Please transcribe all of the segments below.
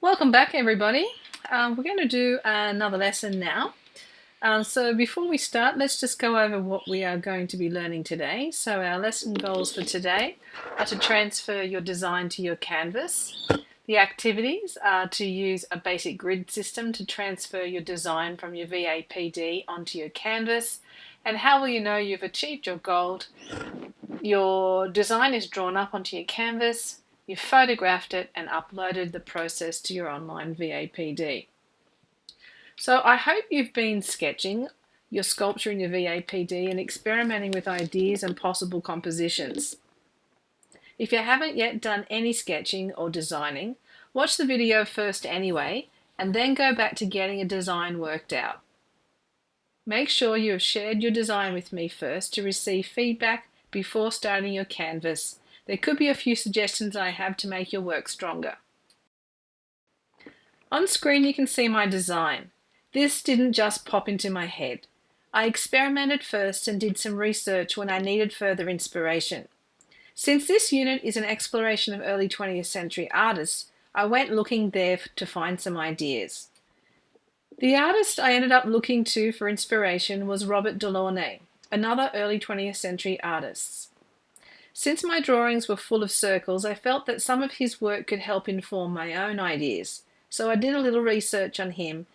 Welcome back, everybody. We're going to do another lesson now. So before we start, let's just go over what we are going to be learning today. So our lesson goals for today are to transfer your design to your canvas. The activities are to use a basic grid system to transfer your design from your VAPD onto your canvas. And how will you know you've achieved your goal? Your design is drawn up onto your canvas, you photographed it and uploaded the process to your online VAPD. So I hope you've been sketching your sculpture in your VAPD and experimenting with ideas and possible compositions. If you haven't yet done any sketching or designing, watch the video first anyway, and then go back to getting a design worked out. Make sure you have shared your design with me first to receive feedback before starting your canvas. There could be a few suggestions I have to make your work stronger. On screen you can see my design. This didn't just pop into my head. I experimented first and did some research when I needed further inspiration. Since this unit is an exploration of early 20th century artists, I went looking there to find some ideas. The artist I ended up looking to for inspiration was Robert Delaunay, another early 20th century artist. Since my drawings were full of circles, I felt that some of his work could help inform my own ideas, so I did a little research on him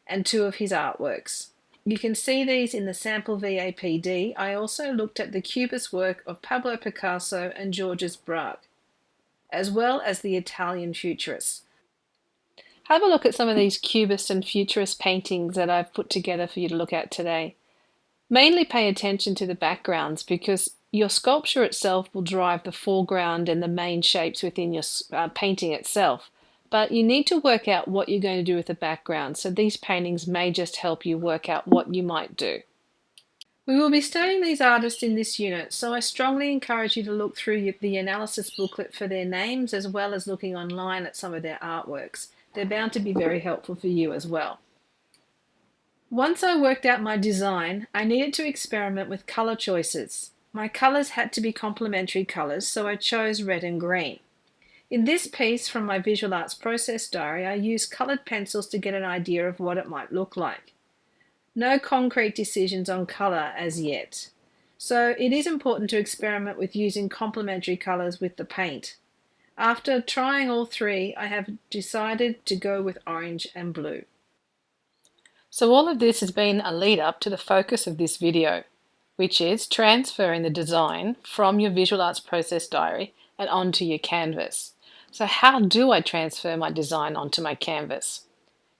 and two of his artworks. You can see these in the sample VAPD. I also looked at the Cubist work of Pablo Picasso and Georges Braque, as well as the Italian Futurists. Have a look at some of these Cubist and Futurist paintings that I've put together for you to look at today. Mainly pay attention to the backgrounds because your sculpture itself will drive the foreground and the main shapes within your painting itself. But you need to work out what you're going to do with the background, so these paintings may just help you work out what you might do. We will be studying these artists in this unit, so I strongly encourage you to look through the analysis booklet for their names as well as looking online at some of their artworks. They're bound to be very helpful for you as well. Once I worked out my design, I needed to experiment with colour choices. My colours had to be complementary colours, so I chose red and green. In this piece from my visual arts process diary, I used coloured pencils to get an idea of what it might look like. No concrete decisions on colour as yet. So it is important to experiment with using complementary colours with the paint. After trying all three, I have decided to go with orange and blue. So all of this has been a lead up to the focus of this video, which is transferring the design from your visual arts process diary and onto your canvas. So how do I transfer my design onto my canvas?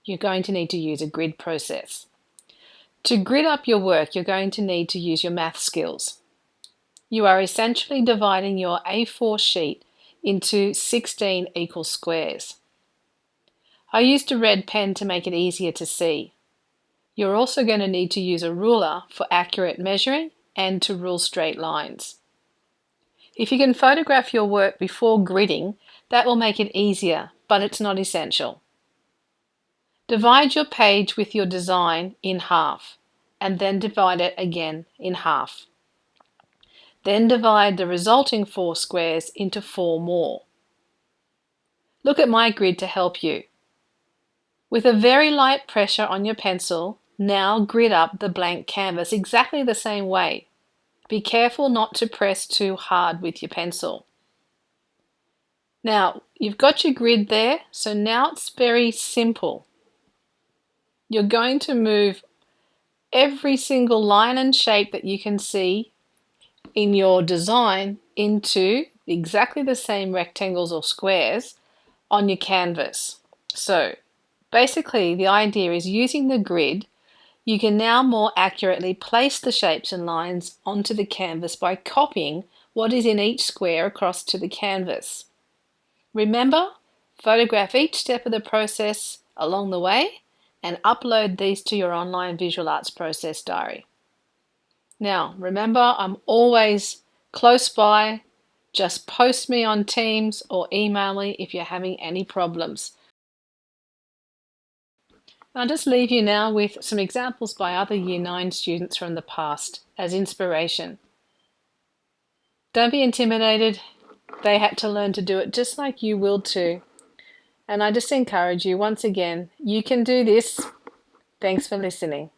You're going to need to use a grid process. To grid up your work, you're going to need to use your math skills. You are essentially dividing your A4 sheet into 16 equal squares. I used a red pen to make it easier to see. You're also going to need to use a ruler for accurate measuring and to rule straight lines. If you can photograph your work before gridding, that will make it easier, but it's not essential. Divide your page with your design in half, and then divide it again in half. Then divide the resulting 4 squares into 4 more. Look at my grid to help you. With a very light pressure on your pencil, now grid up the blank canvas exactly the same way. Be careful not to press too hard with your pencil. Now, you've got your grid there, so now it's very simple. You're going to move every single line and shape that you can see in your design into exactly the same rectangles or squares on your canvas. So basically the idea is using the grid, you can now more accurately place the shapes and lines onto the canvas by copying what is in each square across to the canvas. Remember, photograph each step of the process along the way and upload these to your online visual arts process diary. Now, remember, I'm always close by. Just post me on Teams or email me if you're having any problems. I'll just leave you now with some examples by other Year 9 students from the past as inspiration. Don't be intimidated. They had to learn to do it just like you will too. And I just encourage you, once again, you can do this. Thanks for listening.